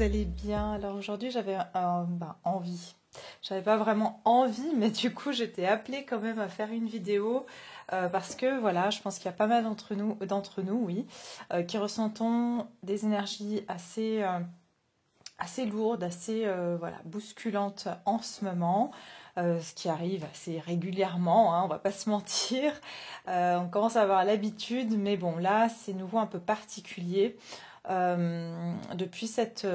allez bien? Alors aujourd'hui j'avais envie. J'avais pas vraiment envie, mais du coup j'étais appelée quand même à faire une vidéo parce que voilà, je pense qu'il y a pas mal d'entre nous, oui, qui ressentons des énergies assez lourdes, assez voilà, bousculantes en ce moment. Ce qui arrive assez régulièrement, hein, on va pas se mentir. On commence à avoir l'habitude, mais bon, là, c'est nouveau un peu particulier. Depuis cette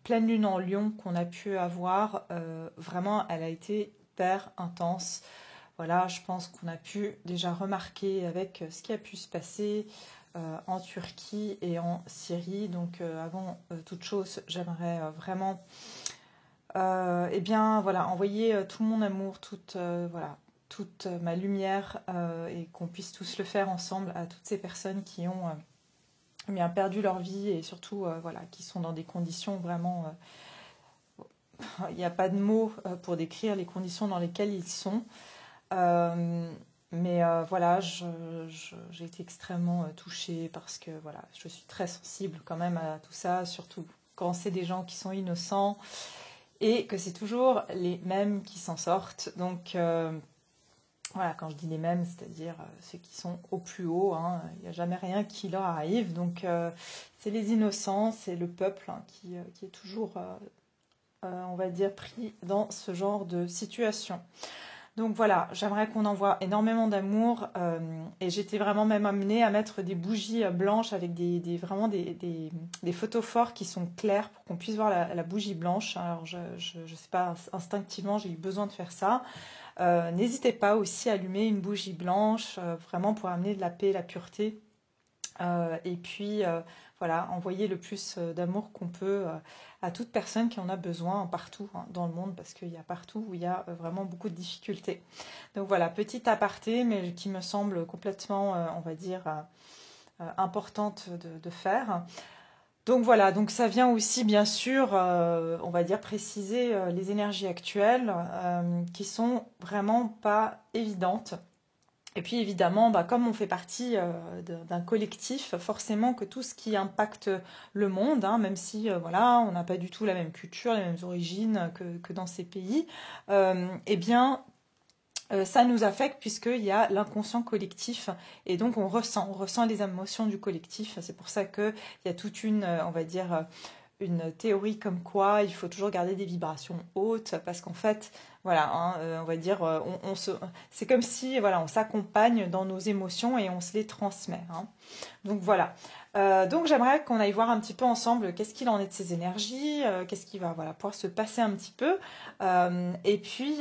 pleine lune en Lion qu'on a pu avoir, vraiment, elle a été hyper intense. Voilà, je pense qu'on a pu déjà remarquer avec ce qui a pu se passer en Turquie et en Syrie. Donc, avant toute chose, j'aimerais vraiment eh bien, voilà, envoyer tout mon amour, voilà, toute ma lumière et qu'on puisse tous le faire ensemble à toutes ces personnes qui ont bien perdu leur vie et surtout voilà, qui sont dans des conditions vraiment. Il n'y a pas de mots pour décrire les conditions dans lesquelles ils sont. Euh, mais voilà, j'ai été extrêmement touchée parce que voilà, je suis très sensible quand même à tout ça, surtout quand c'est des gens qui sont innocents et que c'est toujours les mêmes qui s'en sortent. Donc voilà, quand je dis les mêmes, c'est-à-dire ceux qui sont au plus haut, hein, il n'y a jamais rien qui leur arrive. Donc c'est les innocents, c'est le peuple hein, qui est toujours, on va dire, pris dans ce genre de situation. Donc voilà, j'aimerais qu'on envoie énormément d'amour et j'étais vraiment même amenée à mettre des bougies blanches avec vraiment des photophores qui sont clairs pour qu'on puisse voir la bougie blanche. Alors je sais pas, instinctivement j'ai eu besoin de faire ça. N'hésitez pas aussi à allumer une bougie blanche vraiment pour amener de la paix, la pureté. Et puis voilà, envoyer le plus d'amour qu'on peut à toute personne qui en a besoin partout hein, dans le monde, parce qu'il y a partout où il y a vraiment beaucoup de difficultés. Donc voilà, petit aparté, mais qui me semble complètement, on va dire, importante de faire. Donc voilà, donc ça vient aussi bien sûr, on va dire, préciser les énergies actuelles qui sont vraiment pas évidentes. Et puis évidemment, comme on fait partie d'un collectif, forcément que tout ce qui impacte le monde, hein, même si voilà, on n'a pas du tout la même culture, les mêmes origines que dans ces pays, eh bien, ça nous affecte puisqu'il y a l'inconscient collectif et donc on ressent les émotions du collectif. C'est pour ça qu'il y a toute une, on va dire, une théorie comme quoi il faut toujours garder des vibrations hautes parce qu'en fait, voilà, hein, on va dire, c'est comme si voilà, on s'accompagne dans nos émotions et on se les transmet. Hein. Donc voilà. Donc j'aimerais qu'on aille voir un petit peu ensemble qu'est-ce qu'il en est de ces énergies, qu'est-ce qui va voilà, pouvoir se passer un petit peu. Et puis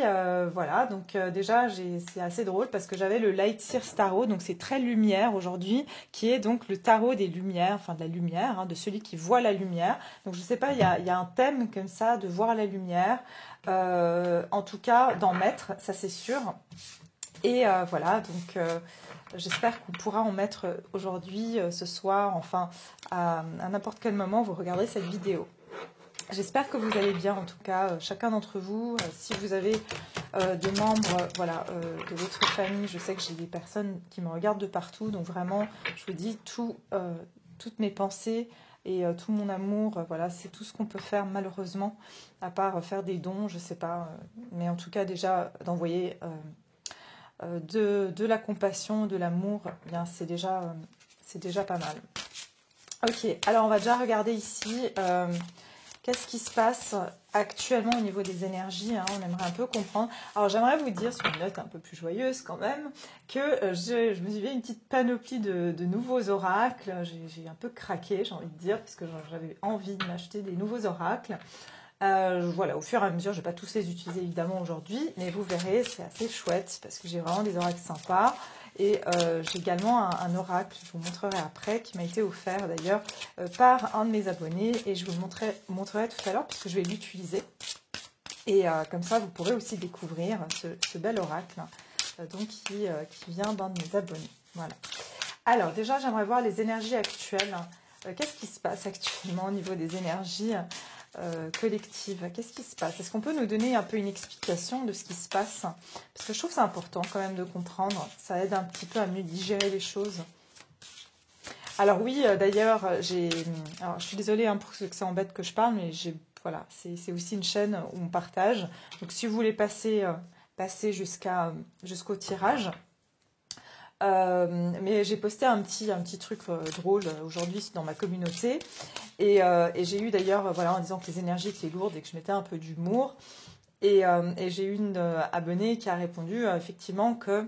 voilà, donc déjà c'est assez drôle parce que j'avais le Light Sears Tarot, donc c'est très lumière aujourd'hui, qui est donc le tarot des lumières, enfin de la lumière, hein, de celui qui voit la lumière. Donc je sais pas, il y a un thème comme ça de voir la lumière, en tout cas d'en mettre, ça c'est sûr. Et voilà, donc j'espère qu'on pourra en mettre aujourd'hui, ce soir, enfin à n'importe quel moment vous regardez cette vidéo. J'espère que vous allez bien, en tout cas, chacun d'entre vous. Si vous avez des membres voilà, de votre famille, je sais que j'ai des personnes qui me regardent de partout, donc vraiment, je vous dis toutes mes pensées et tout mon amour, voilà, c'est tout ce qu'on peut faire malheureusement, à part faire des dons, je sais pas, mais en tout cas déjà d'envoyer de la compassion, de l'amour, eh bien c'est déjà pas mal. Ok, alors on va déjà regarder ici qu'est-ce qui se passe actuellement au niveau des énergies, hein, on aimerait un peu comprendre. Alors j'aimerais vous dire, sur une note un peu plus joyeuse quand même, que je me suis fait une petite panoplie de nouveaux oracles. J'ai un peu craqué, j'ai envie de dire, parce que j'avais envie de m'acheter des nouveaux oracles. Voilà, au fur et à mesure, je ne vais pas tous les utiliser évidemment aujourd'hui, mais vous verrez, c'est assez chouette parce que j'ai vraiment des oracles sympas. Et j'ai également un oracle, je vous montrerai après, qui m'a été offert d'ailleurs par un de mes abonnés. Et je vous le montrerai tout à l'heure puisque je vais l'utiliser. Et comme ça, vous pourrez aussi découvrir ce bel oracle donc qui vient d'un de mes abonnés. Voilà. Alors déjà, j'aimerais voir les énergies actuelles. Qu'est-ce qui se passe actuellement au niveau des énergies collective. Qu'est-ce qui se passe? Est-ce qu'on peut nous donner un peu une explication de ce qui se passe? Parce que je trouve que c'est important quand même de comprendre. Ça aide un petit peu à mieux digérer les choses. Alors oui, d'ailleurs, alors, je suis désolée hein, pour ceux que ça embête que je parle, mais voilà, c'est aussi une chaîne où on partage. Donc si vous voulez passer jusqu'au tirage. Mais j'ai posté un petit truc drôle aujourd'hui dans ma communauté. Et j'ai eu d'ailleurs, voilà, en disant que les énergies étaient lourdes et que je mettais un peu d'humour. Et j'ai eu une abonnée qui a répondu effectivement que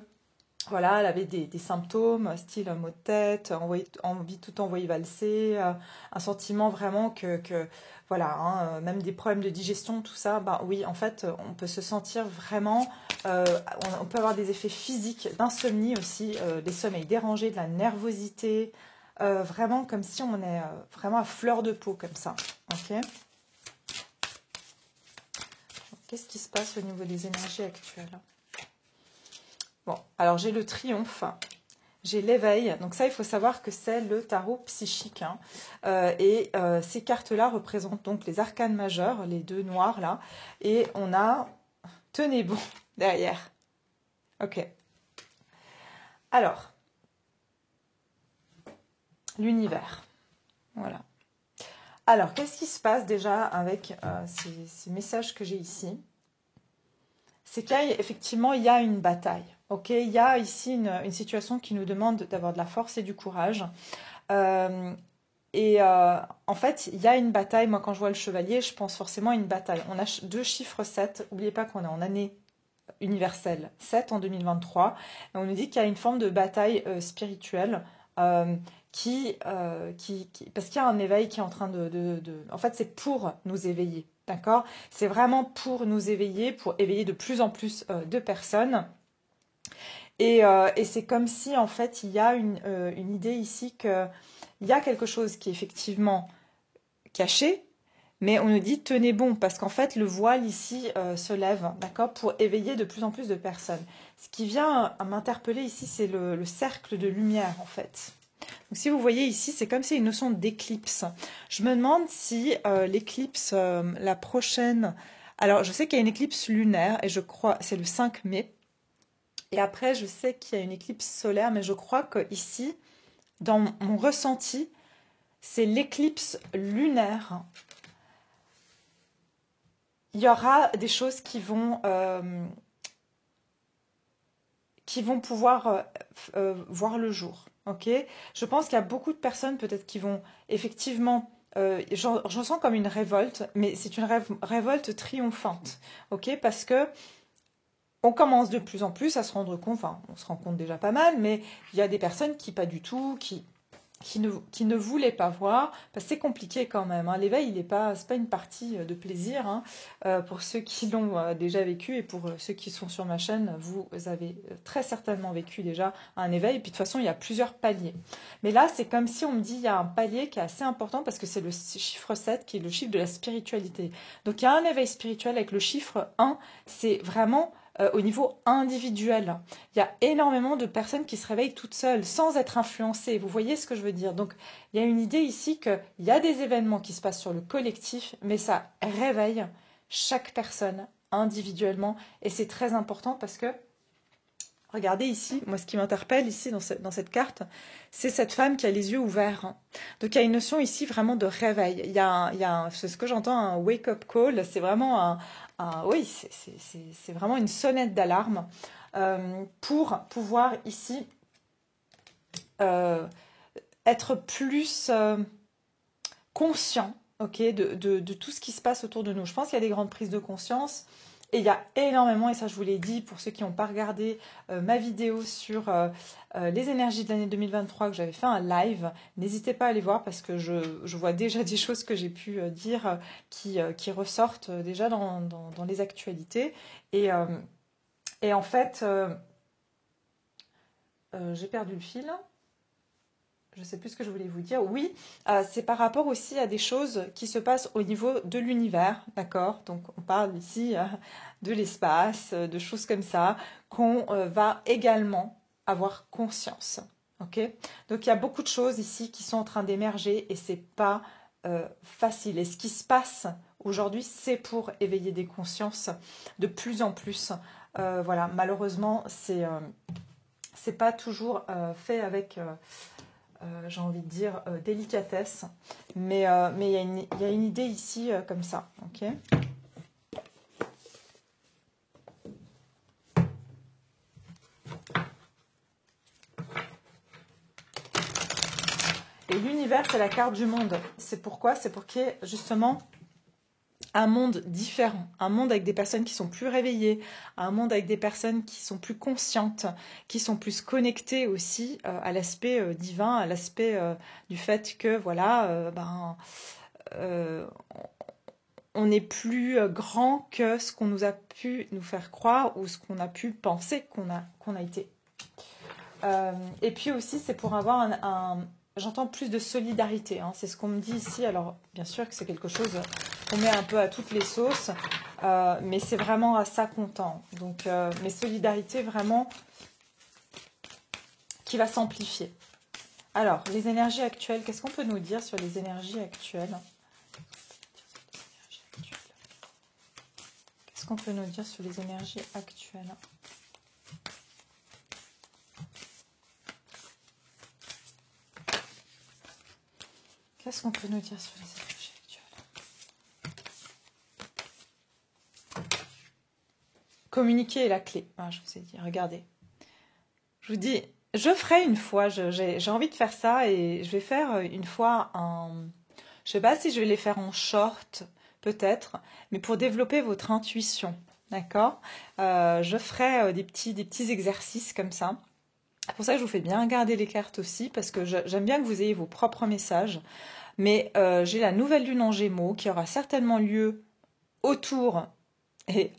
voilà, elle avait des symptômes, style maux de tête, envie de tout envoyer valser, un sentiment vraiment voilà, hein, même des problèmes de digestion, tout ça. Bah oui, en fait, on peut se sentir vraiment, on peut avoir des effets physiques d'insomnie aussi, des sommeils dérangés, de la nervosité, vraiment comme si on est vraiment à fleur de peau comme ça. Ok. Qu'est-ce qui se passe au niveau des énergies actuelles? Bon, alors j'ai le triomphe, j'ai l'éveil. Donc ça, il faut savoir que c'est le tarot psychique. Hein. Ces cartes-là représentent donc les arcanes majeurs, les deux noirs là. Et on a, tenez bon, derrière. Ok. Alors, l'univers. Voilà. Alors, qu'est-ce qui se passe déjà avec ces messages que j'ai ici? C'est qu'effectivement, il y a une bataille. Okay, il y a ici une situation qui nous demande d'avoir de la force et du courage. En fait, il y a une bataille. Moi, quand je vois le chevalier, je pense forcément à une bataille. On a deux chiffres 7. N'oubliez pas qu'on est en année universelle 7 en 2023. Et on nous dit qu'il y a une forme de bataille spirituelle parce qu'il y a un éveil qui est en train En fait, c'est pour nous éveiller. D'accord? C'est vraiment pour nous éveiller, pour éveiller de plus en plus de personnes. Et c'est comme si, en fait, il y a une idée ici qu'il y a quelque chose qui est effectivement caché, mais on nous dit tenez bon, parce qu'en fait, le voile ici se lève, d'accord, pour éveiller de plus en plus de personnes. Ce qui vient à m'interpeller ici, c'est le cercle de lumière, en fait. Donc, si vous voyez ici, c'est comme si une notion d'éclipse. Je me demande si l'éclipse, la prochaine... Alors, je sais qu'il y a une éclipse lunaire, et je crois, c'est le 5 mai. Et après, je sais qu'il y a une éclipse solaire, mais je crois que ici, dans mon ressenti, c'est l'éclipse lunaire. Il y aura des choses qui vont pouvoir voir le jour. Ok, je pense qu'il y a beaucoup de personnes peut-être qui vont effectivement... j'en sens comme une révolte, mais c'est une révolte triomphante. Ok, parce que on commence de plus en plus à se rendre compte, enfin on se rend compte déjà pas mal, mais il y a des personnes qui pas du tout, qui ne voulaient pas voir, parce que c'est compliqué quand même. Hein. L'éveil, c'est pas une partie de plaisir. Hein. Pour ceux qui l'ont déjà vécu et pour ceux qui sont sur ma chaîne, vous avez très certainement vécu déjà un éveil. Et puis de toute façon, il y a plusieurs paliers. Mais là, c'est comme si on me dit il y a un palier qui est assez important parce que c'est le chiffre 7 qui est le chiffre de la spiritualité. Donc il y a un éveil spirituel avec le chiffre 1, c'est vraiment... au niveau individuel. Il y a énormément de personnes qui se réveillent toutes seules, sans être influencées. Vous voyez ce que je veux dire? Donc, il y a une idée ici qu'il y a des événements qui se passent sur le collectif, mais ça réveille chaque personne individuellement. Et c'est très important parce que, regardez ici, moi ce qui m'interpelle ici dans cette carte, c'est cette femme qui a les yeux ouverts. Donc il y a une notion ici vraiment de réveil. C'est ce que j'entends, un wake-up call. C'est vraiment oui, c'est vraiment une sonnette d'alarme pour pouvoir ici être plus conscient, ok, de tout ce qui se passe autour de nous. Je pense qu'il y a des grandes prises de conscience. Et il y a énormément, et ça je vous l'ai dit, pour ceux qui n'ont pas regardé ma vidéo sur les énergies de l'année 2023, que j'avais fait un live, n'hésitez pas à aller voir parce que je vois déjà des choses que j'ai pu dire qui ressortent déjà dans les actualités. Et en fait, j'ai perdu le fil. Je ne sais plus ce que je voulais vous dire. Oui, c'est par rapport aussi à des choses qui se passent au niveau de l'univers, d'accord? Donc on parle ici de l'espace, de choses comme ça, qu'on va également avoir conscience. Ok? Donc il y a beaucoup de choses ici qui sont en train d'émerger et c'est pas facile. Et ce qui se passe aujourd'hui, c'est pour éveiller des consciences de plus en plus. Voilà, malheureusement, c'est pas toujours fait avec j'ai envie de dire, délicatesse. Mais il y a une idée ici comme ça. Ok. Et l'univers, c'est la carte du monde. C'est pourquoi? C'est pour qu'il y ait justement un monde différent, un monde avec des personnes qui sont plus réveillées, un monde avec des personnes qui sont plus conscientes, qui sont plus connectées aussi à l'aspect divin, à l'aspect du fait que voilà, euh, on n'est plus grand que ce qu'on nous a pu nous faire croire ou ce qu'on a pu penser qu'on a été. Et puis aussi, c'est pour avoir j'entends plus de solidarité, hein, c'est ce qu'on me dit ici. Alors, bien sûr que c'est quelque chose qu'on met un peu à toutes les sauces, mais c'est vraiment à ça qu'on tend. Donc, mais solidarité vraiment qui va s'amplifier. Alors, les énergies actuelles, qu'est-ce qu'on peut nous dire sur les énergies actuelles? Qu'est-ce qu'on peut nous dire sur les énergies actuelles? Qu'est-ce qu'on peut nous dire sur les énergies actuelles? Communiquer est la clé. Ah, je vous ai dit, regardez. Je vous dis, je ferai une fois, j'ai envie de faire ça et je vais faire une fois un... Je sais pas si je vais les faire en short, peut-être, mais pour développer votre intuition, d'accord? Je ferai des petits exercices comme ça. C'est pour ça que je vous fais bien regarder les cartes aussi, parce que j'aime bien que vous ayez vos propres messages. Mais j'ai la nouvelle lune en Gémeaux qui aura certainement lieu autour, et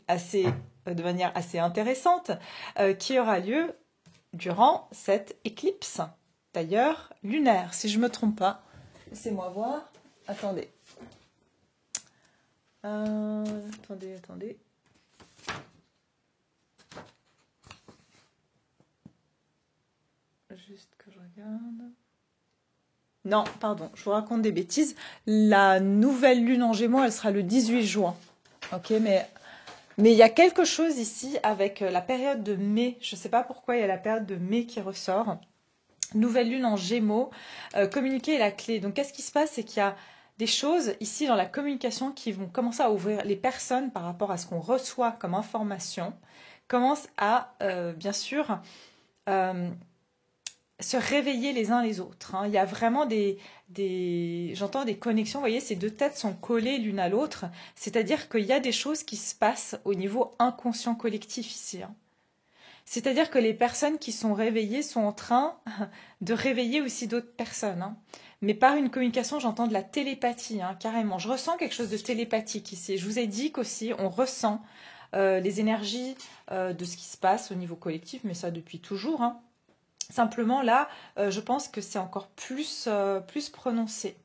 de manière assez intéressante, qui aura lieu durant cette éclipse, d'ailleurs lunaire, si je ne me trompe pas. Laissez-moi voir. Attendez. Attendez. Juste que je regarde. Non, pardon, je vous raconte des bêtises. La nouvelle lune en Gémeaux, elle sera le 18 juin. Ok, mais il y a quelque chose ici avec la période de mai. Je ne sais pas pourquoi il y a la période de mai qui ressort. Nouvelle lune en Gémeaux. Communiquer est la clé. Donc, qu'est-ce qui se passe? C'est qu'il y a des choses ici dans la communication qui vont commencer à ouvrir les personnes par rapport à ce qu'on reçoit comme information. Commencent à, bien sûr, se réveiller les uns les autres. Hein. Il y a vraiment j'entends des connexions. Vous voyez, ces deux têtes sont collées l'une à l'autre. C'est-à-dire qu'il y a des choses qui se passent au niveau inconscient collectif ici. Hein. C'est-à-dire que les personnes qui sont réveillées sont en train de réveiller aussi d'autres personnes. Hein. Mais par une communication, j'entends de la télépathie, hein, carrément. Je ressens quelque chose de télépathique ici. Je vous ai dit qu'aussi, on ressent les énergies de ce qui se passe au niveau collectif, mais ça depuis toujours. Hein. Simplement, là, je pense que c'est encore plus prononcé.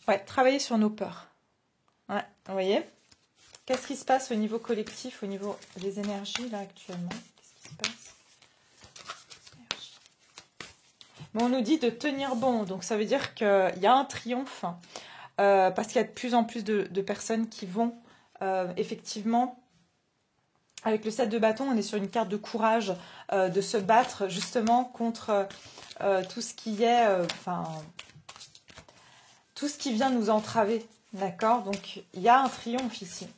Ouais, travailler sur nos peurs. Ouais, vous voyez? Qu'est-ce qui se passe au niveau collectif, au niveau des énergies, là, actuellement? Qu'est-ce qui se passe? Mais on nous dit de tenir bon, donc ça veut dire qu'il y a un triomphe, parce qu'il y a de plus en plus de personnes qui vont effectivement... Avec le 7 de bâton, on est sur une carte de courage, de se battre justement contre tout ce qui est, tout ce qui vient nous entraver, d'accord? Donc, il y a un triomphe ici.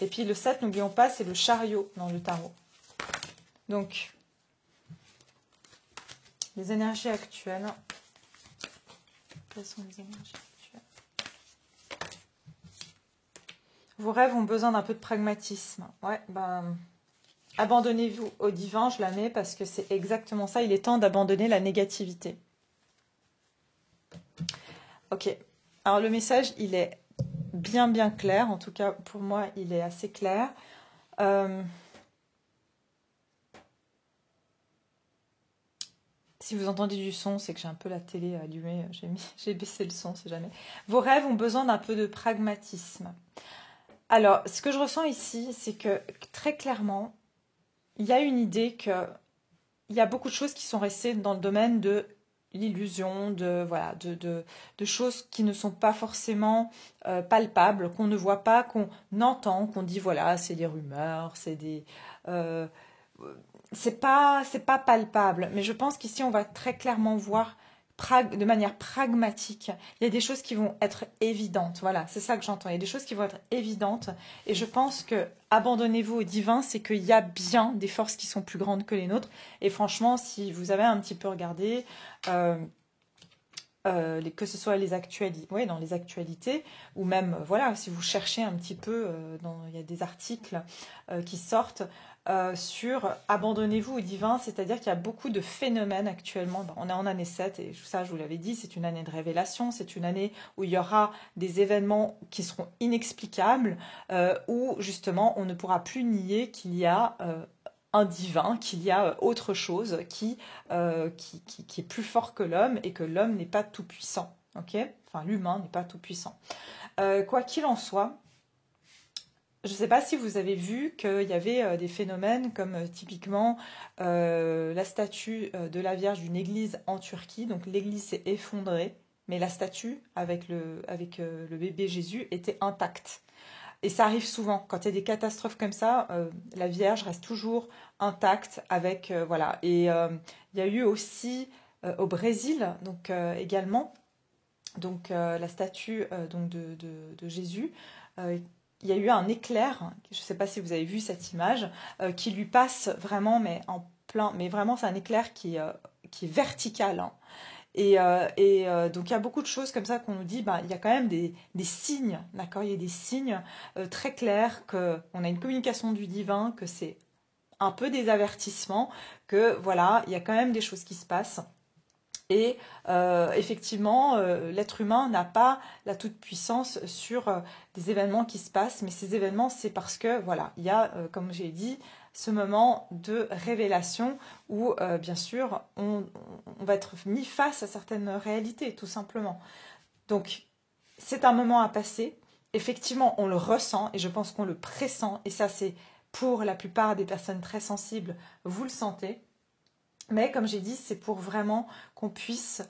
Et puis le 7, n'oublions pas, c'est le chariot dans le tarot. Donc, les énergies actuelles. Quelles sont les énergies actuelles? Vos rêves ont besoin d'un peu de pragmatisme. Ouais, abandonnez-vous au divin, je la mets parce que c'est exactement ça. Il est temps d'abandonner la négativité. Ok. Alors le message, il est bien clair. En tout cas, pour moi, il est assez clair. Si vous entendez du son, c'est que j'ai un peu la télé allumée. J'ai baissé le son, si jamais. Vos rêves ont besoin d'un peu de pragmatisme. Alors, ce que je ressens ici, c'est que très clairement, il y a une idée qu'il y a beaucoup de choses qui sont restées dans le domaine de l'illusion, de choses qui ne sont pas forcément palpables, qu'on ne voit pas, qu'on entend, qu'on dit voilà, c'est des rumeurs, c'est des c'est pas palpable, mais je pense qu'ici on va très clairement voir de manière pragmatique. Il y a des choses qui vont être évidentes. Voilà, c'est ça que j'entends. Il y a des choses qui vont être évidentes. Et je pense que abandonnez-vous au divin, c'est qu'il y a bien des forces qui sont plus grandes que les nôtres. Et franchement, si vous avez un petit peu regardé, que ce soit les actualités, ouais, dans les actualités, ou même, voilà, si vous cherchez un petit peu, il y a des articles qui sortent sur abandonnez-vous au divin, c'est-à-dire qu'il y a beaucoup de phénomènes actuellement. On est en année 7 et ça, je vous l'avais dit, c'est une année de révélation, c'est une année où il y aura des événements qui seront inexplicables, où justement on ne pourra plus nier qu'il y a un divin, qu'il y a autre chose qui est plus fort que l'homme et que l'homme n'est pas tout puissant. Ok, enfin, l'humain n'est pas tout puissant. Quoi qu'il en soit, je ne sais pas si vous avez vu qu'il y avait des phénomènes comme typiquement la statue de la Vierge d'une église en Turquie. Donc l'église s'est effondrée, mais la statue avec le bébé Jésus était intacte. Et ça arrive souvent. Quand il y a des catastrophes comme ça, la Vierge reste toujours intacte avec... voilà. Et il y a eu aussi au Brésil, donc également, donc, la statue donc de Jésus. Il y a eu un éclair, je ne sais pas si vous avez vu cette image, qui lui passe vraiment, mais en plein... Mais vraiment, c'est un éclair qui est vertical, hein. Donc il y a beaucoup de choses comme ça qu'on nous dit, il y a quand même des signes, d'accord? Il y a des signes très clairs qu'on a une communication du divin, que c'est un peu des avertissements, que voilà, il y a quand même des choses qui se passent. Et effectivement, l'être humain n'a pas la toute-puissance sur des événements qui se passent, mais ces événements, c'est parce que, voilà, il y a, comme j'ai dit, ce moment de révélation où, bien sûr, on va être mis face à certaines réalités, tout simplement. Donc, c'est un moment à passer. Effectivement, on le ressent et je pense qu'on le pressent. Et ça, c'est pour la plupart des personnes très sensibles, vous le sentez. Mais comme j'ai dit, c'est pour vraiment qu'on puisse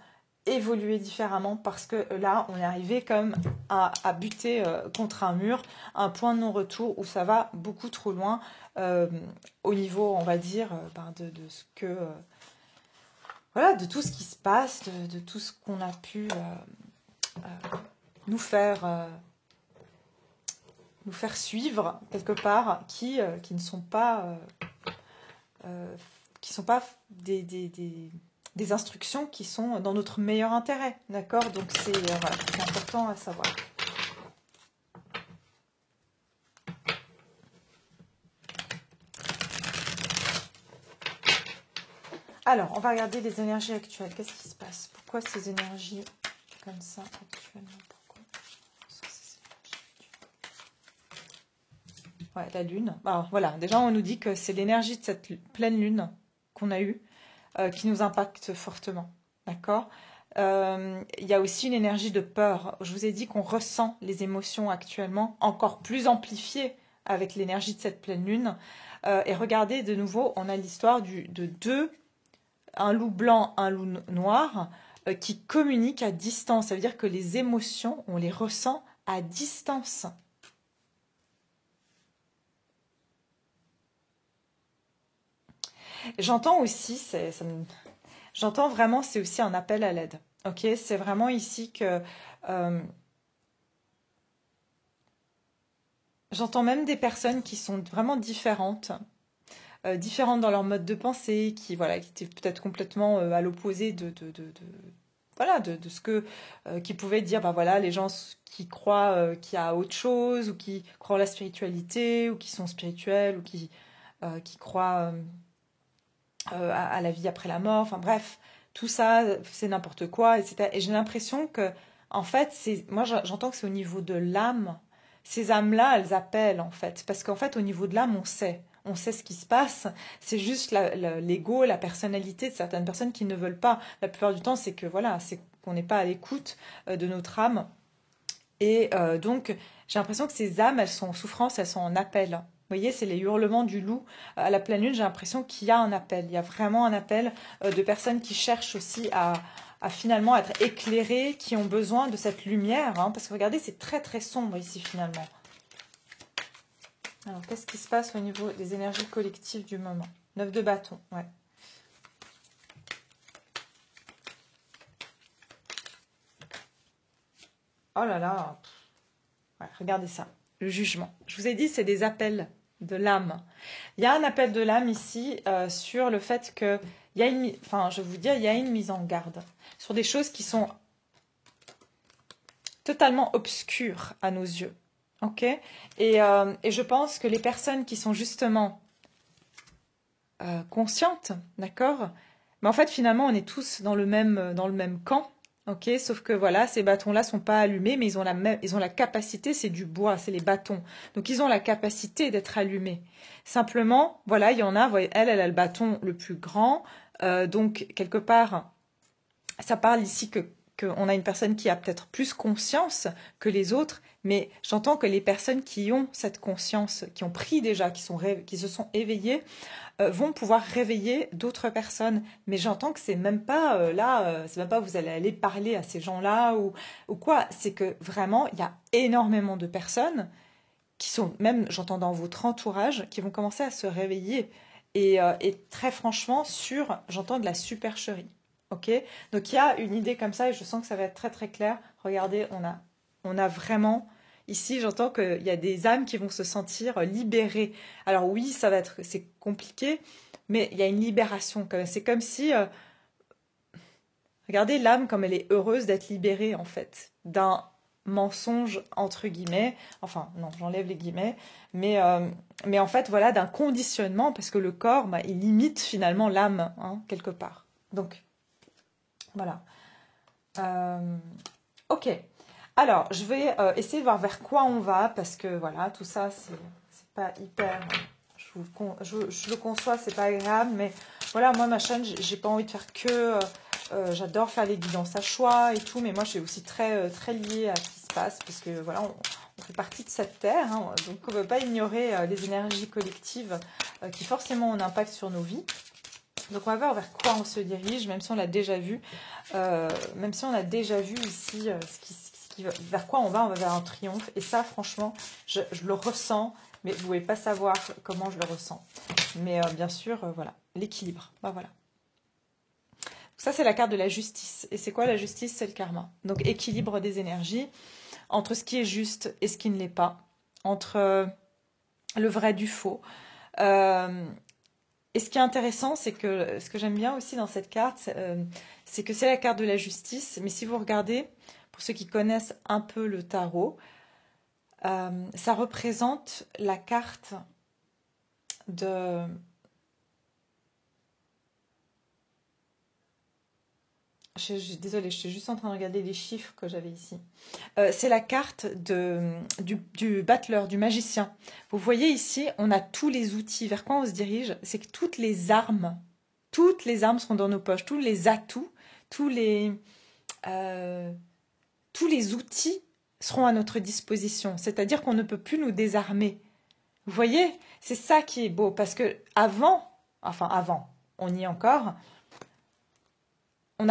évoluer différemment parce que là, on est arrivé comme à buter contre un mur, un point de non-retour où ça va beaucoup trop loin au niveau, on va dire, de ce que... voilà, de tout ce qui se passe, de tout ce qu'on a pu nous faire suivre quelque part, qui ne sont pas... qui sont pas des instructions qui sont dans notre meilleur intérêt, d'accord? Donc c'est voilà, c'est important à savoir. Alors, on va regarder les énergies actuelles. Qu'est-ce qui se passe? Pourquoi ces énergies comme ça actuellement? Pourquoi ces énergies? Ouais, la lune. Alors, voilà, déjà on nous dit que c'est l'énergie de cette pleine lune qu'on a eue qui nous impacte fortement. D'accord? Il y a aussi une énergie de peur. Je vous ai dit qu'on ressent les émotions actuellement encore plus amplifiées avec l'énergie de cette pleine lune. Et regardez de nouveau, on a l'histoire de deux, un loup blanc, un loup noir, qui communiquent à distance. Ça veut dire que les émotions, on les ressent à distance. J'entends aussi, j'entends vraiment, c'est aussi un appel à l'aide. Ok, c'est vraiment ici que j'entends même des personnes qui sont vraiment différentes, différentes dans leur mode de pensée, qui voilà, qui étaient peut-être complètement à l'opposé voilà, de ce que qui pouvaient dire, voilà, les gens qui croient qu'il y a autre chose, ou qui croient en la spiritualité, ou qui sont spirituels, ou qui croient à la vie après la mort, enfin bref, tout ça, c'est n'importe quoi, etc. Et j'ai l'impression que, en fait, moi j'entends que c'est au niveau de l'âme. Ces âmes-là, elles appellent, en fait. Parce qu'en fait, au niveau de l'âme, on sait ce qui se passe. C'est juste l'ego, la personnalité de certaines personnes qui ne veulent pas. La plupart du temps, c'est que, voilà, c'est qu'on n'est pas à l'écoute de notre âme. Et donc, j'ai l'impression que ces âmes, elles sont en souffrance, elles sont en appel. Vous voyez, c'est les hurlements du loup. À la pleine lune, j'ai l'impression qu'il y a un appel. Il y a vraiment un appel de personnes qui cherchent aussi à finalement être éclairées, qui ont besoin de cette lumière. Hein, parce que regardez, c'est très très sombre ici finalement. Alors, qu'est-ce qui se passe au niveau des énergies collectives du moment? 9 de bâton, ouais. Oh là là. Ouais, regardez ça. Le jugement. Je vous ai dit, c'est des appels de l'âme. Il y a un appel de l'âme ici sur le fait que il y a une, enfin, je vais vous dire, il y a une mise en garde sur des choses qui sont totalement obscures à nos yeux. Ok? Et je pense que les personnes qui sont justement conscientes, d'accord? Mais en fait, finalement, on est tous dans le même camp. Ok, sauf que voilà, ces bâtons-là sont pas allumés, mais ils ont la capacité, c'est du bois, c'est les bâtons. Donc ils ont la capacité d'être allumés. Simplement, voilà, il y en a, vous voyez, elle a le bâton le plus grand. Donc quelque part, ça parle ici qu'on a une personne qui a peut-être plus conscience que les autres, mais j'entends que les personnes qui ont cette conscience, qui ont pris déjà, qui se sont éveillées, vont pouvoir réveiller d'autres personnes. Mais j'entends que c'est même pas c'est même pas vous allez aller parler à ces gens-là ou quoi. C'est que vraiment, il y a énormément de personnes qui sont, même j'entends dans votre entourage, qui vont commencer à se réveiller. Et très franchement, j'entends de la supercherie. Ok? Donc il y a une idée comme ça et je sens que ça va être très très clair. Regardez, on a vraiment... Ici, j'entends qu'il y a des âmes qui vont se sentir libérées. Alors oui, c'est compliqué, mais il y a une libération. C'est comme si, regardez l'âme comme elle est heureuse d'être libérée en fait d'un mensonge entre guillemets. Enfin non, j'enlève les guillemets, mais en fait voilà d'un conditionnement parce que le corps, bah, il limite finalement l'âme hein, quelque part. Donc voilà. Ok. Alors, je vais essayer de voir vers quoi on va, parce que voilà, tout ça, c'est pas hyper... Je le conçois, c'est pas agréable, mais voilà, moi, ma chaîne, j'ai pas envie de faire que... j'adore faire les guidances à choix et tout, mais moi, je suis aussi très, très liée à ce qui se passe, parce que voilà, on fait partie de cette terre, hein, donc on ne peut pas ignorer les énergies collectives qui forcément ont un impact sur nos vies. Donc on va voir vers quoi on se dirige, même si on l'a déjà vu. Même si on a déjà vu ici vers quoi on va vers un triomphe. Et ça, franchement, je le ressens, mais vous ne pouvez pas savoir comment je le ressens. Mais bien sûr, voilà, l'équilibre. Ben, voilà. Ça, c'est la carte de la justice. Et c'est quoi la justice? C'est le karma. Donc équilibre des énergies entre ce qui est juste et ce qui ne l'est pas. Entre le vrai du faux. Et ce qui est intéressant, c'est que ce que j'aime bien aussi dans cette carte, c'est que c'est la carte de la justice. Mais si vous regardez, pour ceux qui connaissent un peu le tarot, ça représente la carte de... Désolée, je suis juste en train de regarder les chiffres que j'avais ici. C'est la carte du battleur, du magicien. Vous voyez ici, on a tous les outils. Vers quoi on se dirige? C'est que toutes les armes seront dans nos poches. Tous les atouts, tous les outils seront à notre disposition. C'est-à-dire qu'on ne peut plus nous désarmer. Vous voyez? C'est ça qui est beau. Parce que avant, on y est encore... On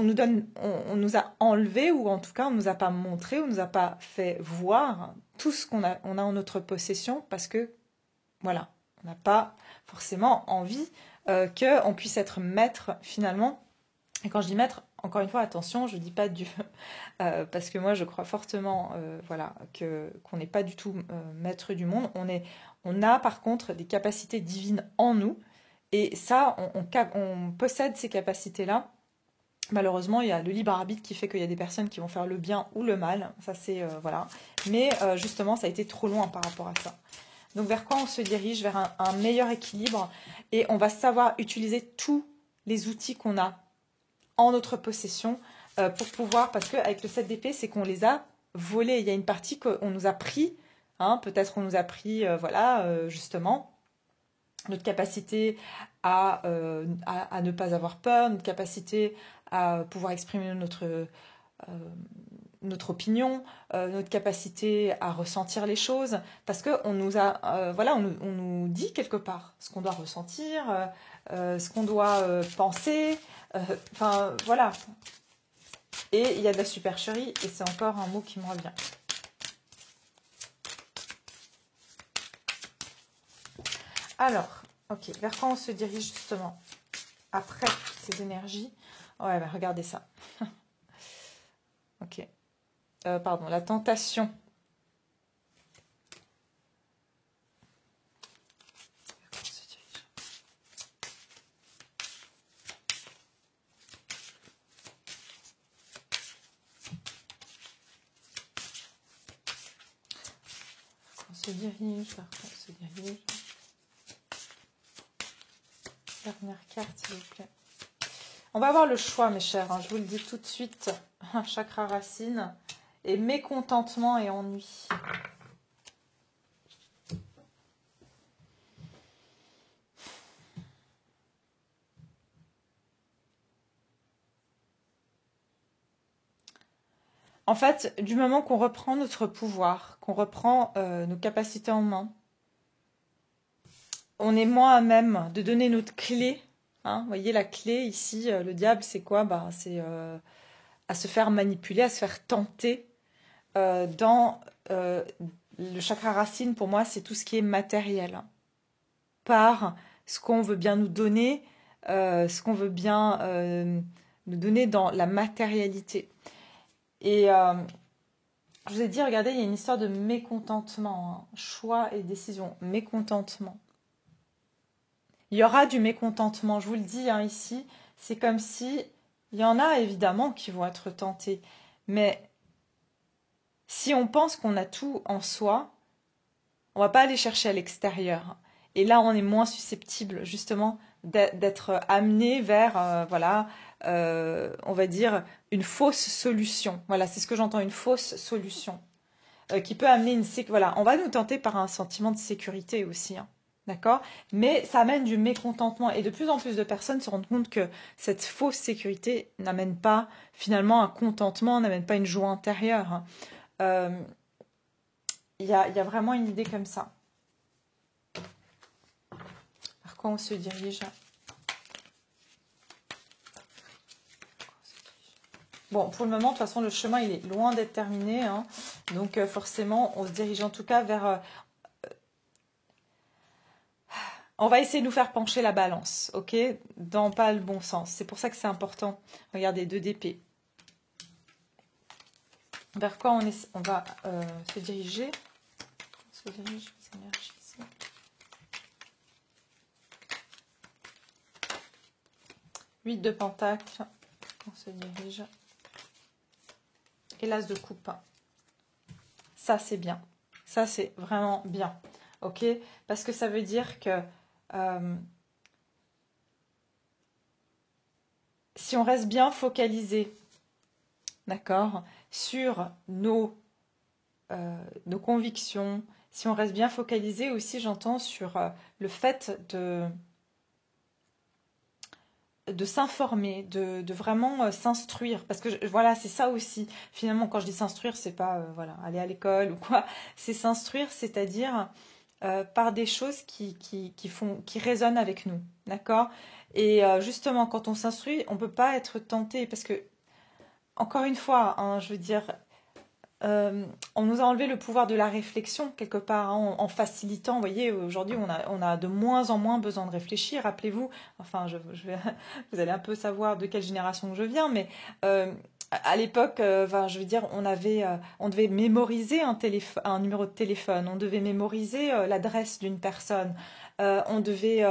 nous a enlevé, ou en tout cas on ne nous a pas montré, on ne nous a pas fait voir tout ce qu'on a en notre possession, parce que voilà, on n'a pas forcément envie qu'on puisse être maître finalement. Et quand je dis maître, encore une fois, attention, je ne dis pas Dieu, parce que moi je crois fortement voilà, qu'on n'est pas du tout maître du monde. On a par contre des capacités divines en nous, et ça, on possède ces capacités-là. Malheureusement, il y a le libre arbitre qui fait qu'il y a des personnes qui vont faire le bien ou le mal. Ça, c'est... voilà. Mais justement, ça a été trop loin par rapport à ça. Donc, vers quoi on se dirige? Vers un meilleur équilibre. Et on va savoir utiliser tous les outils qu'on a en notre possession pour pouvoir... Parce qu'avec le 7 d'épée, c'est qu'on les a volés. Il y a une partie qu'on nous a pris. Hein, peut-être on nous a pris, justement... notre capacité à ne pas avoir peur, notre capacité à pouvoir exprimer notre opinion, notre capacité à ressentir les choses, parce qu'on nous a, on nous dit quelque part ce qu'on doit ressentir, ce qu'on doit penser, enfin voilà. Et il y a de la supercherie, et c'est encore un mot qui me revient. Alors, ok, vers quoi on se dirige justement après ces énergies? Ouais, bah, regardez ça. Ok. Pardon, la tentation. Vers quoi on se dirige? On se dirige, vers quoi on se dirige? Dernière carte, s'il vous plaît. On va avoir le choix, mes chers, hein, je vous le dis tout de suite. Chakra racine et mécontentement et ennui. En fait, du moment qu'on reprend notre pouvoir, qu'on reprend nos capacités en main, on est moins à même de donner notre clé. Hein. Vous voyez la clé ici, le diable, c'est quoi? Bah, c'est à se faire manipuler, à se faire tenter. Dans le chakra racine, pour moi, c'est tout ce qui est matériel. Hein. Par ce qu'on veut bien nous donner, ce qu'on veut bien nous donner dans la matérialité. Et je vous ai dit, regardez, il y a une histoire de mécontentement, hein. Choix et décision, mécontentement. Il y aura du mécontentement, je vous le dis hein, ici, c'est comme si, il y en a évidemment qui vont être tentés, mais si on pense qu'on a tout en soi, on va pas aller chercher à l'extérieur. Et là, on est moins susceptible justement d'être amené vers, voilà, on va dire, une fausse solution. Voilà, c'est ce que j'entends, une fausse solution. Qui peut amener une sécurité. Voilà, on va nous tenter par un sentiment de sécurité aussi. Hein. D'accord? Mais ça amène du mécontentement. Et de plus en plus de personnes se rendent compte que cette fausse sécurité n'amène pas finalement un contentement, n'amène pas une joie intérieure. Hein. Il y a vraiment une idée comme ça. Vers quoi on se dirige? Bon, pour le moment, de toute façon, le chemin, il est loin d'être terminé. Hein. Donc, forcément, on se dirige en tout cas vers... on va essayer de nous faire pencher la balance, ok? Dans pas le bon sens. C'est pour ça que c'est important. Regardez, 2 d'épée. Vers quoi on va se diriger? On se dirige les énergies ici. 8 de pentacles. On se dirige. Et l'as de coupe. Ça, c'est bien. Ça, c'est vraiment bien. Ok? Parce que ça veut dire que si on reste bien focalisé, d'accord, sur nos convictions, si on reste bien focalisé aussi, j'entends, sur le fait de s'informer, de vraiment s'instruire. Parce que voilà, c'est ça aussi. Finalement, quand je dis s'instruire, c'est pas voilà, aller à l'école ou quoi. C'est s'instruire, c'est-à-dire par des choses qui résonnent avec nous. D'accord? Et justement, quand on s'instruit, on ne peut pas être tenté. Parce que, encore une fois, hein, je veux dire, on nous a enlevé le pouvoir de la réflexion quelque part hein, en facilitant. Vous voyez, aujourd'hui, on a de moins en moins besoin de réfléchir. Rappelez-vous, enfin, vous allez un peu savoir de quelle génération je viens, mais à l'époque, je veux dire, on devait mémoriser un numéro de téléphone, on devait mémoriser l'adresse d'une personne, on devait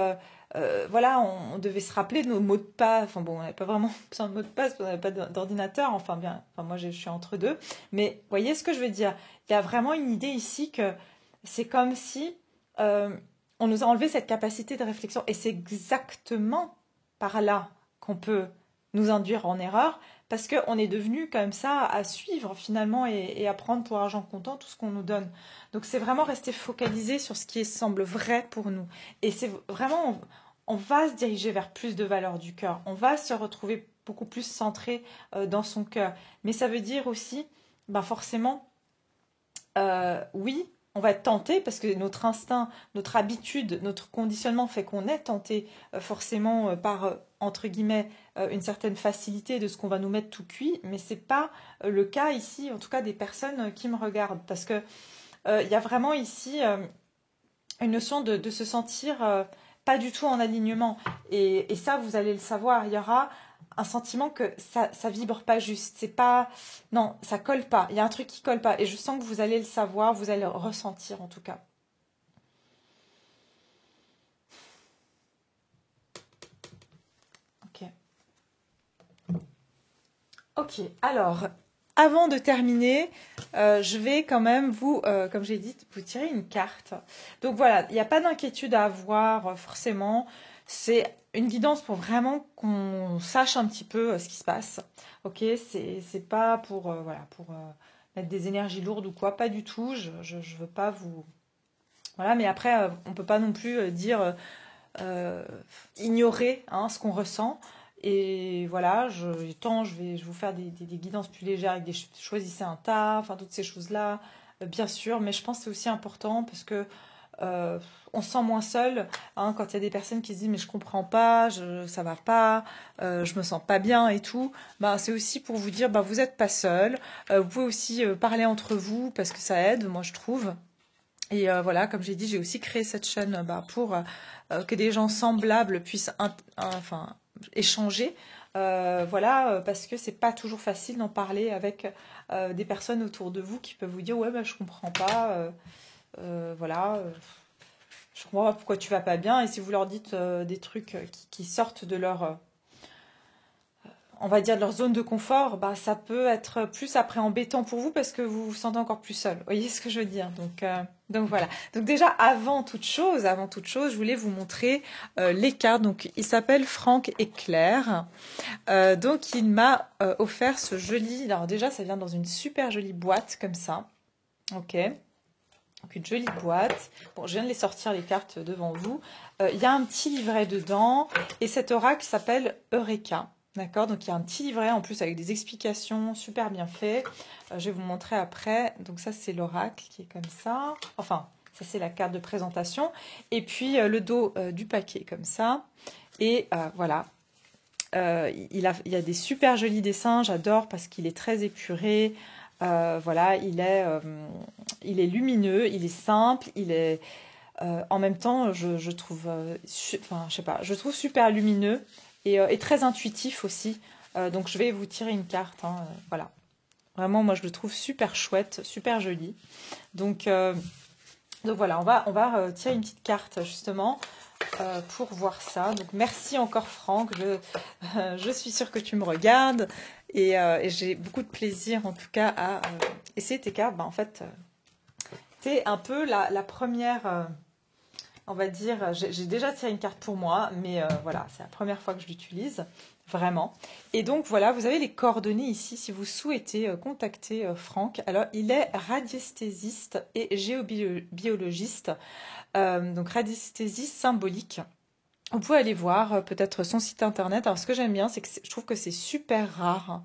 voilà, on devait se rappeler de nos mots de passe. Enfin bon, on n'avait pas vraiment besoin de mots de passe, parce qu'on n'avait pas d'ordinateur. Enfin bien, moi je suis entre deux. Mais voyez ce que je veux dire? Il y a vraiment une idée ici que c'est comme si on nous a enlevé cette capacité de réflexion. Et c'est exactement par là qu'on peut nous induire en erreur, parce qu'on est devenu comme ça à suivre finalement et à prendre pour argent comptant tout ce qu'on nous donne. Donc c'est vraiment rester focalisé sur ce qui semble vrai pour nous. Et c'est vraiment, on va se diriger vers plus de valeur du cœur. On va se retrouver beaucoup plus centré dans son cœur. Mais ça veut dire aussi, forcément, oui, on va être tenté parce que notre instinct, notre habitude, notre conditionnement fait qu'on est tenté forcément par, entre guillemets, une certaine facilité de ce qu'on va nous mettre tout cuit. Mais ce n'est pas le cas ici, en tout cas des personnes qui me regardent. Parce que il y a vraiment ici une notion de se sentir pas du tout en alignement. Et ça, vous allez le savoir, il y aura un sentiment que ça vibre pas juste. C'est pas... Non, ça colle pas. Il y a un truc qui colle pas. Et je sens que vous allez le savoir, vous allez le ressentir en tout cas. Ok. Ok, alors, avant de terminer, je vais quand même vous, comme j'ai dit, vous tirer une carte. Donc voilà, il n'y a pas d'inquiétude à avoir forcément. C'est une guidance pour vraiment qu'on sache un petit peu ce qui se passe. Ok, c'est pas pour, voilà, pour mettre des énergies lourdes ou quoi, pas du tout. Je veux pas vous... Voilà, mais après, on peut pas non plus dire euh, ignorer hein, ce qu'on ressent. Et voilà, je vais vous faire des guidances plus légères avec choisissez un tas, enfin toutes ces choses-là, bien sûr. Mais je pense que c'est aussi important parce que on se sent moins seul hein, quand il y a des personnes qui se disent mais je comprends pas, ça va pas, je me sens pas bien et tout. Bah, c'est aussi pour vous dire bah, vous n'êtes pas seul. Vous pouvez aussi parler entre vous parce que ça aide, moi je trouve. Et voilà, comme j'ai dit, j'ai aussi créé cette chaîne bah, pour que des gens semblables puissent enfin, échanger. Voilà, parce que c'est pas toujours facile d'en parler avec des personnes autour de vous qui peuvent vous dire ouais bah, je comprends pas, voilà, je comprends pas pourquoi tu vas pas bien. Et si vous leur dites des trucs qui sortent de leur on va dire de leur zone de confort, bah, ça peut être plus après embêtant pour vous parce que vous vous sentez encore plus seul. Vous voyez ce que je veux dire? Donc voilà. Donc déjà, avant toute chose, je voulais vous montrer les cartes. Donc il s'appelle Franck et Claire. Donc il m'a offert ce joli... Alors déjà, ça vient dans une super jolie boîte comme ça. Ok. Donc une jolie boîte. Bon, je viens de les sortir les cartes devant vous. Il y a un petit livret dedans et cet oracle s'appelle Eureka. D'accord, donc il y a un petit livret en plus avec des explications super bien fait. Je vais vous montrer après. Donc ça c'est l'oracle qui est comme ça. Enfin, ça c'est la carte de présentation. Et puis le dos du paquet comme ça. Et voilà. Il y a des super jolis dessins. J'adore parce qu'il est très épuré. Voilà, il est lumineux, il est simple, il est en même temps, je trouve, enfin, je sais pas, je trouve super lumineux et très intuitif aussi. Donc je vais vous tirer une carte, hein, voilà. Vraiment, moi je le trouve super chouette, super joli. Donc, donc voilà, on va tirer une petite carte justement pour voir ça. Donc merci encore Franck, je suis sûre que tu me regardes et j'ai beaucoup de plaisir en tout cas à essayer tes cartes. Bah, en fait, t'es un peu la première... on va dire, j'ai déjà tiré une carte pour moi, mais voilà, c'est la première fois que je l'utilise, vraiment. Et donc voilà, vous avez les coordonnées ici si vous souhaitez contacter Franck. Alors, il est radiesthésiste et géobiologiste, donc radiesthésiste symbolique. Vous pouvez aller voir peut-être son site internet. Alors ce que j'aime bien, c'est que je trouve que c'est super rare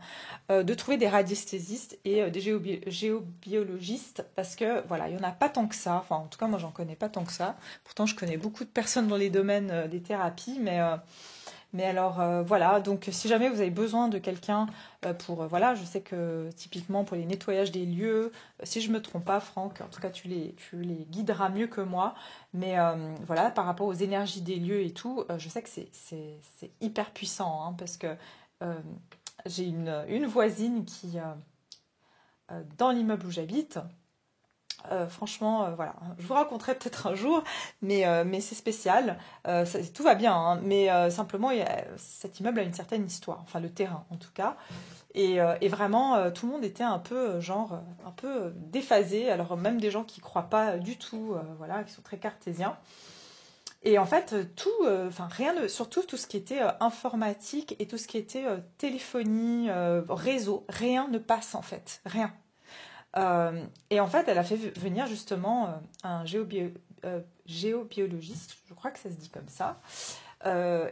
de trouver des radiesthésistes et des géobiologistes parce que voilà, il n'y en a pas tant que ça. Enfin, en tout cas, moi, j'en connais pas tant que ça. Pourtant, je connais beaucoup de personnes dans les domaines des thérapies, mais alors voilà, donc si jamais vous avez besoin de quelqu'un pour voilà, je sais que typiquement pour les nettoyages des lieux, si je me trompe pas, Franck, en tout cas tu les guideras mieux que moi, mais voilà, par rapport aux énergies des lieux et tout, je sais que c'est hyper puissant hein, parce que euh, j'ai une voisine qui dans l'immeuble où j'habite. Franchement, voilà, je vous raconterai peut-être un jour, mais c'est spécial. Tout va bien, hein, mais simplement, cet immeuble a une certaine histoire, enfin le terrain en tout cas. Et vraiment, tout le monde était un peu, genre, un peu déphasé. Alors même des gens qui croient pas du tout, voilà, qui sont très cartésiens. Et en fait, tout, enfin surtout tout ce qui était informatique et tout ce qui était téléphonie, réseau, rien ne passe en fait, rien. Et en fait, elle a fait venir justement un géobiologiste, je crois que ça se dit comme ça.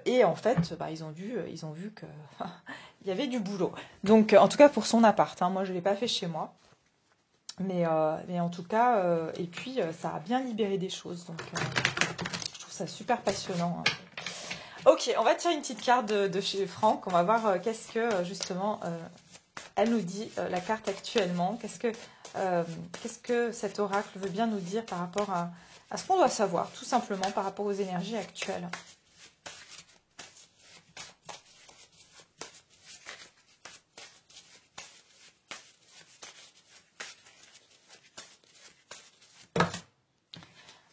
Et en fait, bah, ils ont vu que il y avait du boulot. Donc, en tout cas pour son appart, hein, moi je l'ai pas fait chez moi, mais en tout cas, et puis ça a bien libéré des choses. Donc, je trouve ça super passionnant. Hein. Ok, on va tirer une petite carte de chez Franck. On va voir qu'est-ce que justement elle nous dit la carte actuellement. Qu'est-ce que cet oracle veut bien nous dire par rapport à ce qu'on doit savoir, tout simplement, par rapport aux énergies actuelles.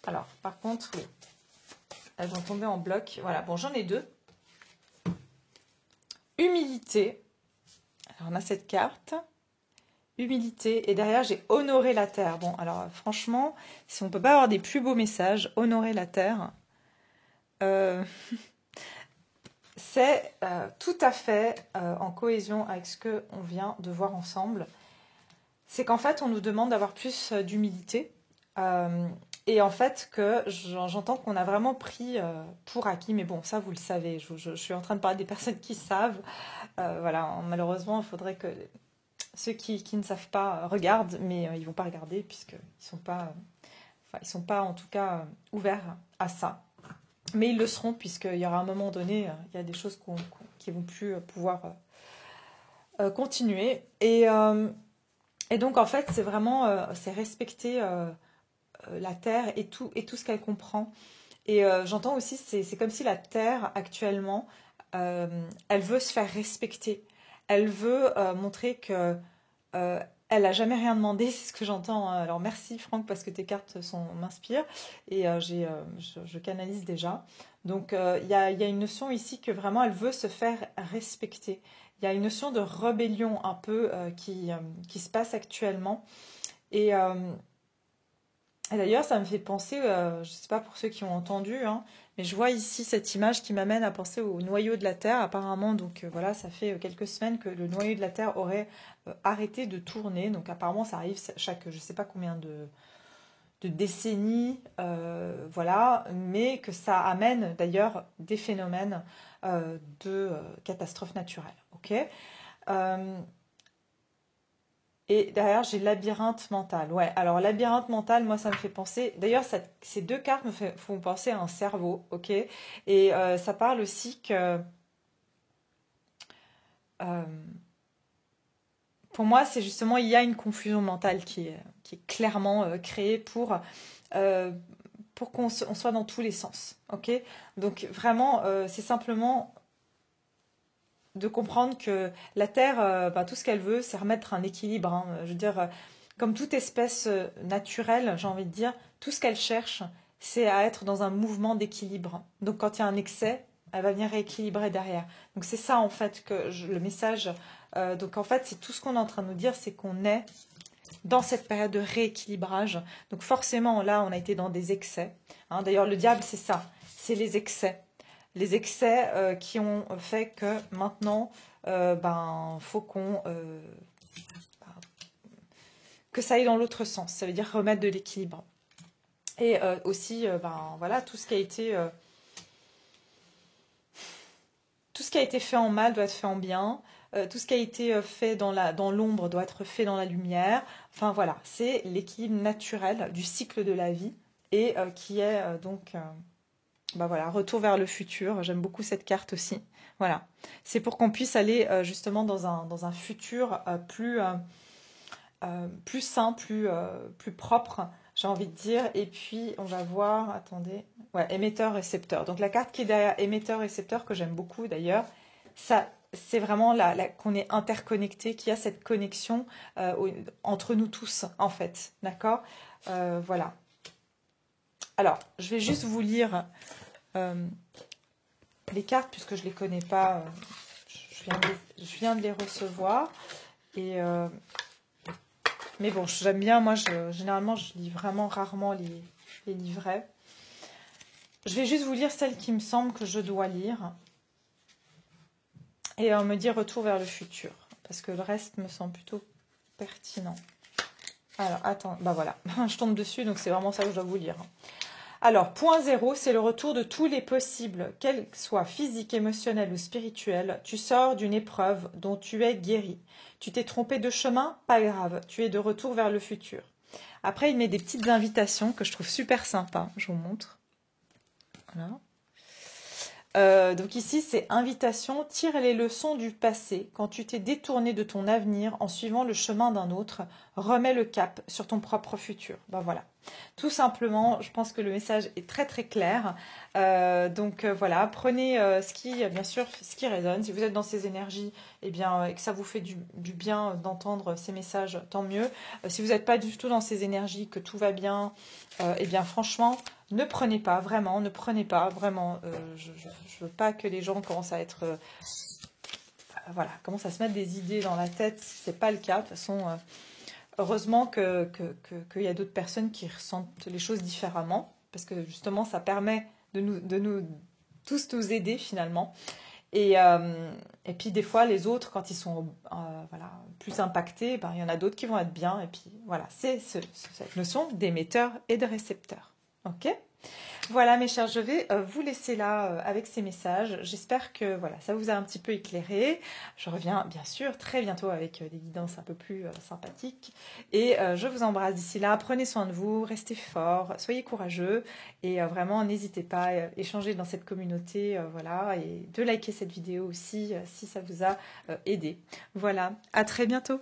Alors, par contre, oui, elles vont tomber en bloc. Voilà, bon, j'en ai deux. Humilité. Alors, on a cette carte. Humilité. Et derrière, j'ai honoré la terre. Bon, alors, franchement, si on ne peut pas avoir des plus beaux messages, honorer la terre, c'est tout à fait en cohésion avec ce qu'on vient de voir ensemble. C'est qu'en fait, on nous demande d'avoir plus d'humilité. Et en fait, que j'entends qu'on a vraiment pris pour acquis, mais bon, ça vous le savez, je suis en train de parler des personnes qui savent. Voilà, malheureusement, il faudrait que ceux qui ne savent pas regardent, mais ils ne vont pas regarder puisqu'ils ils sont pas en tout cas ouverts à ça. Mais ils le seront puisqu'il y aura un moment donné, il y a des choses qui vont plus pouvoir continuer. Et donc en fait, c'est vraiment c'est respecter la terre et tout ce qu'elle comprend. Et j'entends aussi, c'est comme si la terre actuellement, elle veut se faire respecter. Elle veut montrer que elle n'a jamais rien demandé, c'est ce que j'entends. Alors merci Franck parce que tes cartes m'inspirent et je canalise déjà. Donc il y a une notion ici que vraiment elle veut se faire respecter. Il y a une notion de rébellion un peu qui se passe actuellement. Et d'ailleurs, ça me fait penser, je ne sais pas pour ceux qui ont entendu, hein, mais je vois ici cette image qui m'amène à penser au noyau de la Terre. Apparemment, donc voilà, ça fait quelques semaines que le noyau de la Terre aurait arrêté de tourner. Donc apparemment, ça arrive chaque, je ne sais pas combien de décennies, voilà, mais que ça amène d'ailleurs des phénomènes de catastrophes naturelles. Ok. Et derrière, j'ai labyrinthe mental. Ouais, alors labyrinthe mental, moi, ça me fait penser... D'ailleurs, ces deux cartes me font penser à un cerveau, ok. Et ça parle aussi que... pour moi, c'est justement, il y a une confusion mentale qui est clairement créée pour qu'on soit dans tous les sens, ok. Donc, vraiment, c'est simplement de comprendre que la Terre, tout ce qu'elle veut, c'est remettre un équilibre. Hein. Je veux dire, comme toute espèce naturelle, j'ai envie de dire, tout ce qu'elle cherche, c'est à être dans un mouvement d'équilibre. Donc quand il y a un excès, elle va venir rééquilibrer derrière. Donc c'est ça en fait que le message. Donc en fait, c'est tout ce qu'on est en train de nous dire, c'est qu'on est dans cette période de rééquilibrage. Donc forcément, là, on a été dans des excès. Hein. D'ailleurs, le diable, c'est ça, c'est les excès. Les excès qui ont fait que maintenant, faut que ça aille dans l'autre sens. Ça veut dire remettre de l'équilibre. Et aussi, voilà, tout ce qui a été fait en mal doit être fait en bien. Tout ce qui a été fait dans l'ombre doit être fait dans la lumière. Enfin voilà, c'est l'équilibre naturel du cycle de la vie et qui est donc... voilà, retour vers le futur. J'aime beaucoup cette carte aussi. Voilà, c'est pour qu'on puisse aller justement dans un futur plus sain, plus propre, j'ai envie de dire. Et puis, on va voir, attendez, ouais, émetteur-récepteur. Donc, la carte qui est derrière émetteur-récepteur, que j'aime beaucoup d'ailleurs, ça, c'est vraiment qu'on est interconnecté, qu'il y a cette connexion entre nous tous, en fait. D'accord. Voilà. Alors, je vais juste vous lire les cartes, puisque je ne les connais pas. Je viens de les recevoir. Et... mais bon, j'aime bien, moi, généralement, je lis vraiment rarement les livrets. Je vais juste vous lire celle qui me semble que je dois lire. Et on me dit retour vers le futur. Parce que le reste me semble plutôt pertinent. Alors, attends, voilà. Je tombe dessus, donc c'est vraiment ça que je dois vous lire. Alors, point 0, c'est le retour de tous les possibles, qu'elles soient physiques, émotionnels ou spirituels. Tu sors d'une épreuve dont tu es guéri. Tu t'es trompé de chemin, pas grave, tu es de retour vers le futur. Après, il met des petites invitations que je trouve super sympas. Je vous montre. Voilà. Donc ici, c'est invitation, tire les leçons du passé. Quand tu t'es détourné de ton avenir en suivant le chemin d'un autre, remets le cap sur ton propre futur. Ben voilà. Tout simplement, je pense que le message est très très clair. Voilà, prenez bien sûr, ce qui résonne. Si vous êtes dans ces énergies, et que ça vous fait du bien d'entendre ces messages, tant mieux. Si vous n'êtes pas du tout dans ces énergies, que tout va bien, franchement, ne prenez pas, vraiment, ne prenez pas, vraiment. Je veux pas que les gens commencent à être, commencent à se mettre des idées dans la tête. Si c'est pas le cas, de toute façon. Heureusement qu'il y a d'autres personnes qui ressentent les choses différemment, parce que justement, ça permet de nous tous nous aider finalement. Et puis des fois, les autres, quand ils sont plus impactés, il y en a d'autres qui vont être bien. Et puis voilà, c'est cette notion d'émetteur et de récepteur. Ok ? Voilà mes chers, je vais vous laisser là avec ces messages. J'espère que ça vous a un petit peu éclairé. Je reviens bien sûr très bientôt avec des guidances un peu plus sympathiques. Et je vous embrasse d'ici là. Prenez soin de vous, restez forts, soyez courageux. Et vraiment, n'hésitez pas à échanger dans cette communauté. Et de liker cette vidéo aussi si ça vous a aidé. Voilà, à très bientôt.